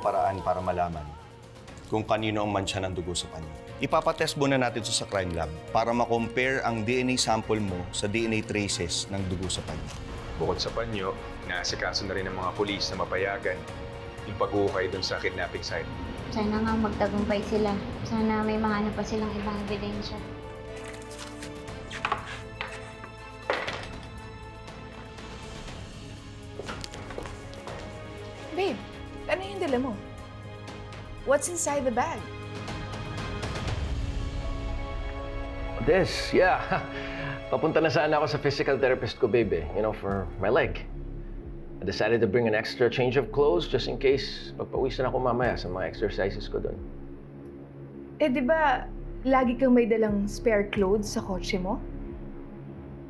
paraan para malaman kung kanino ang mancha ng dugo sa panyo. Ipapatest muna natin ito sa crime lab para ma-compare ang DNA sample mo sa DNA traces ng dugo sa panyo. Bukod sa panyo, inaasikaso na rin ng mga pulis na mapayagan yung pag-uukay dun sa kidnapping site. Sana nga magtagumpay sila. Sana may mahanap pa silang ibang ebidensya. Babe, ano yung dala mo? What's inside the bag? This, yeah. Papunta na sana ako sa physical therapist ko, babe, you know, for my leg. I decided to bring an extra change of clothes just in case pagpawisan ako mamaya sa mga exercises ko doon. Eh, di ba lagi kang may dalang spare clothes sa kotse mo?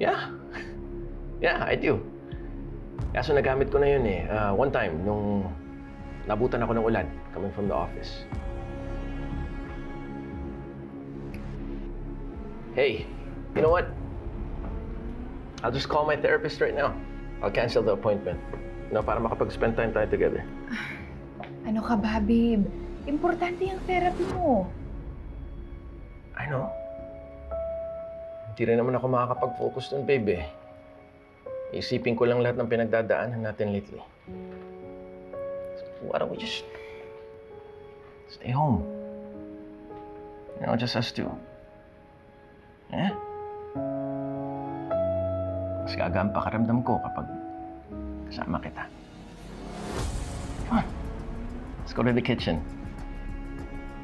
Yeah. Yeah, I do. Kaso nagamit ko na yun eh. One time, nung nabutan ako ng ulan coming from the office. Hey, you know what? I'll just call my therapist right now. I'll cancel the appointment. You know, para makapag-spend time tayo together. Ano ka ba, babe? Importante yung therapy mo. I know. Hindi rin naman ako makakapag-focus dun, babe eh. Isipin ko lang lahat ng pinagdadaanan natin lately. So why don't we just stay home? You know, just us two. Eh? Mas gagaan pakaramdam ko kapag kasama kita. Come on. Let's go to the kitchen.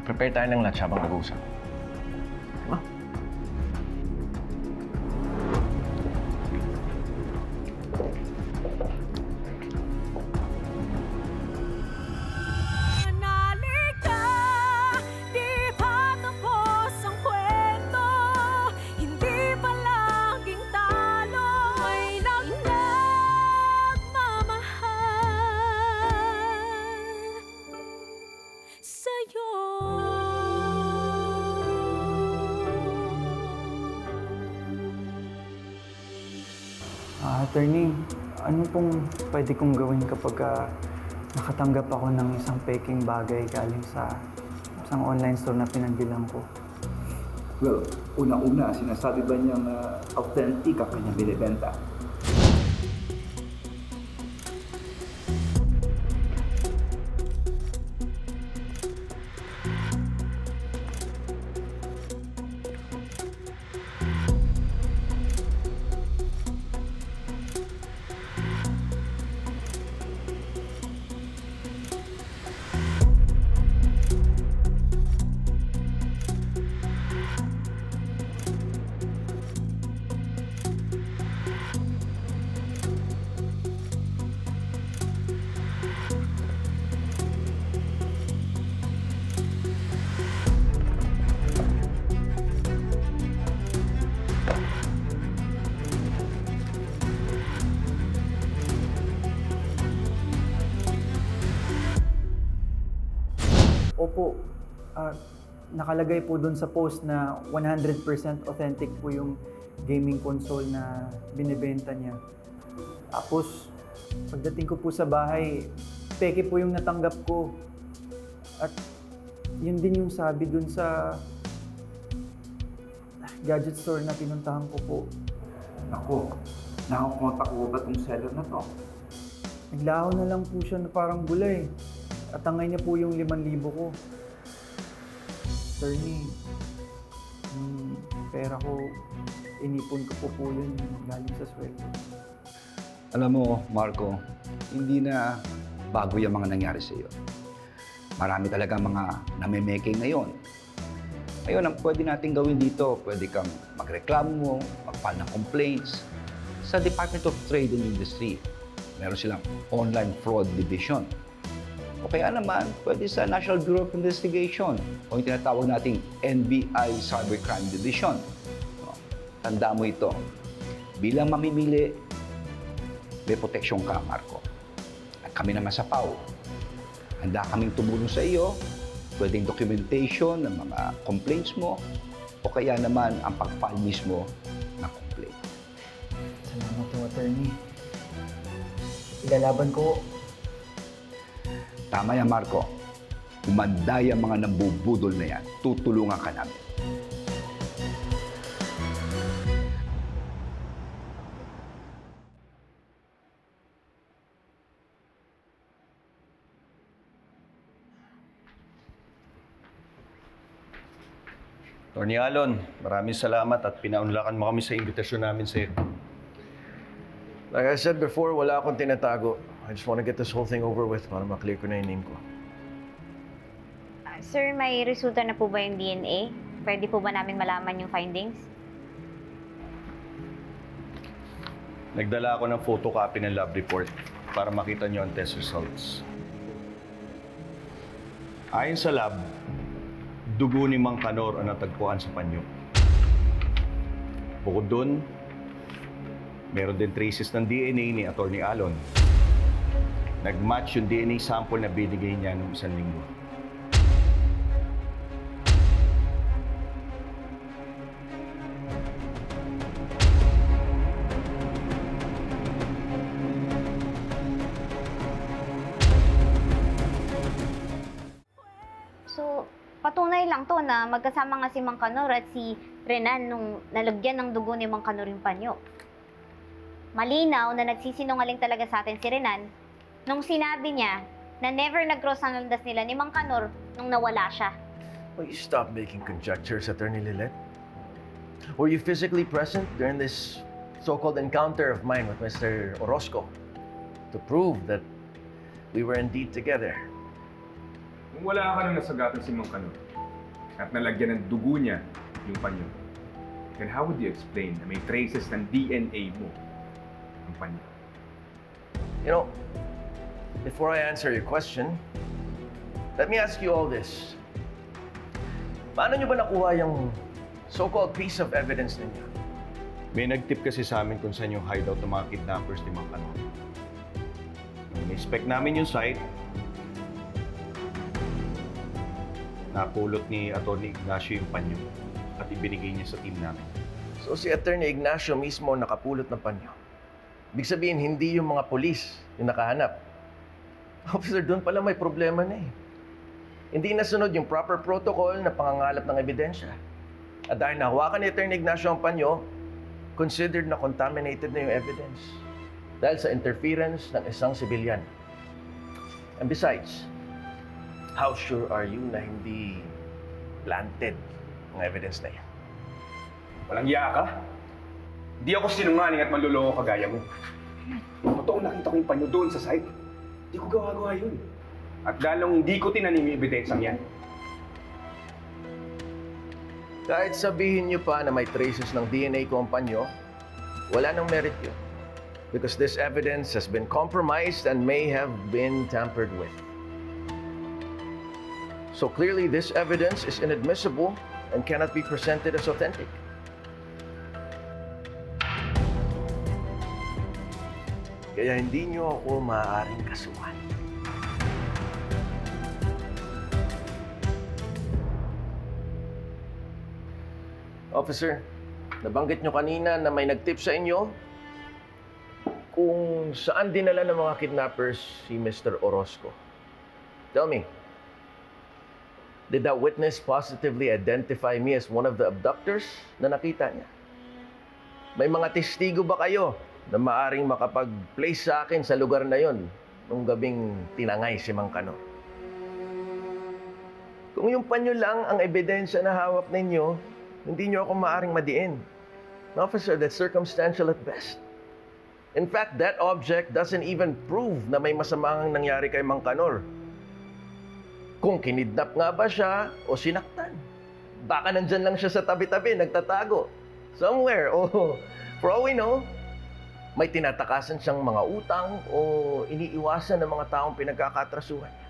Prepare tayo ng lunch habang nag-uusap. Come on. Attorney, ano pong pwede kong gawin kapag nakatanggap ako ng isang peking bagay galing sa isang online store na pinagbilang ko? Well, una-una, sinasabi ba niyang authentic ang kanyang binibenta? Opo, nakalagay po doon sa post na 100% authentic po yung gaming console na binibenta niya. Tapos, pagdating ko po sa bahay, peke po yung natanggap ko. At yun din yung sabi doon sa gadget store na pinuntahan ko po. Ako, nakakontak ko ba itong seller na to? Naglaho na lang po siya na parang gulay. At tangay niya po yung 5,000 ko. Attorney, yung pera ko, inipon ko po yun galing sa sweldo. Alam mo, Marco, hindi na bago yung mga nangyari sa iyo. Marami talaga mga namemeke ngayon. Ngayon, ang pwede natin gawin dito, pwede kang magreklamo, mag-file ng complaints. Sa Department of Trade and Industry, meron silang online fraud division. O kaya naman, pwede sa National Bureau of Investigation o yung tinatawag nating NBI Cybercrime Division. Tanda mo ito, bilang mamimili, may proteksyon ka, Marco. At kami naman sa PAO, handa kaming tumulong sa iyo, pwedeng documentation ng mga complaints mo o kaya naman ang pag-file mismo ng complaint. Salamat po, attorney. Ilalaban ko. Tama yan, Marco. Umanday ang mga nambubudol na yan. Tutulungan ka namin. Attorney Alon, maraming salamat at pinaunlakan mo kami sa imbitasyon namin sa iyo. Like I said before, wala akong tinatago. I just want to get this whole thing over with para ma-clear ko na yung name ko. Sir, may resulta na po ba yung DNA? Pwede po ba namin malaman yung findings? Nagdala ako ng photocopy ng lab report para makita niyo ang test results. Ayon sa lab, dugo ni Mang Kanor ang natagpuan sa panyo. Bukod doon, meron din traces ng DNA ni Attorney Alon. Nag-match yung DNA sample na binigay niya noong 1 linggo. So, patunay lang to na magkasama nga si Mang Kanor at si Renan nung nalagyan ng dugo ni Mang Kanor yung panyo. Malinaw na nagsisinungaling talaga sa atin si Renan nung sinabi niya na never nag-cross ang landas nila ni Mang Kanor nung nawala siya. Will you stop making conjectures, Attorney Lilet? Were you physically present during this so-called encounter of mine with Mr. Orozco to prove that we were indeed together? Kung wala ka nang nasagatan si Mang Kanor at nalagyan ng dugo niya yung panyo, then how would you explain na may traces ng DNA mo ang panyo? You know, before I answer your question, let me ask you all this. Paano niyo ba nakuha yung so-called piece of evidence ninyo? May nag-tip kasi sa amin kung saan yung hideout ng mga kidnappers ni Mang Kanor. Nung in-inspect namin yung site, napulot ni Atty. Ignacio yung panyo at ibinigay niya sa team namin. So si Attorney Ignacio mismo nakapulot ng panyo. Ibig sabihin, hindi yung mga polis yung nakahanap. Officer, doon pala may problema na eh. Hindi nasunod yung proper protocol na pangangalap ng ebidensya. At dahil nahawakan ni Attorney Ignacio ang panyo, considered na contaminated na yung evidence dahil sa interference ng isang sibilyan. And besides, how sure are you na hindi planted ang evidence na yan? Walang iya ka? Hindi ako sinungaling at manluloko kagaya mo. Totoo nakita ko yung panyo doon sa site. Hindi ko gawa-gawa yun. At lalong hindi ko tinanim yung ebidensyang yan. Kahit sabihin niyo pa na may traces ng DNA ko ang panyo, wala nang merit yun. Because this evidence has been compromised and may have been tampered with. So clearly, this evidence is inadmissible and cannot be presented as authentic. Kaya hindi niyo ako maaaring kasuhan. Officer, nabanggit niyo kanina na may nag-tip sa inyo kung saan dinala ng mga kidnappers si Mr. Orozco. Tell me, did that witness positively identify me as one of the abductors na nakita niya? May mga testigo ba kayo na maaring makapag-place sa akin sa lugar na yon nung gabing tinangay si Mang Kanor? Kung yung panyo lang ang ebidensya na hawak ninyo, hindi niyo ako maaring madiin. Officer, that's circumstantial at best. In fact, that object doesn't even prove na may masamang nangyari kay Mang Kanor. Kung kinidnap nga ba siya o sinaktan. Baka nandyan lang siya sa tabi-tabi, nagtatago. Somewhere, for all we know, may tinatakasan siyang mga utang o iniiwasan ng mga taong pinagkakatrasuhan niya.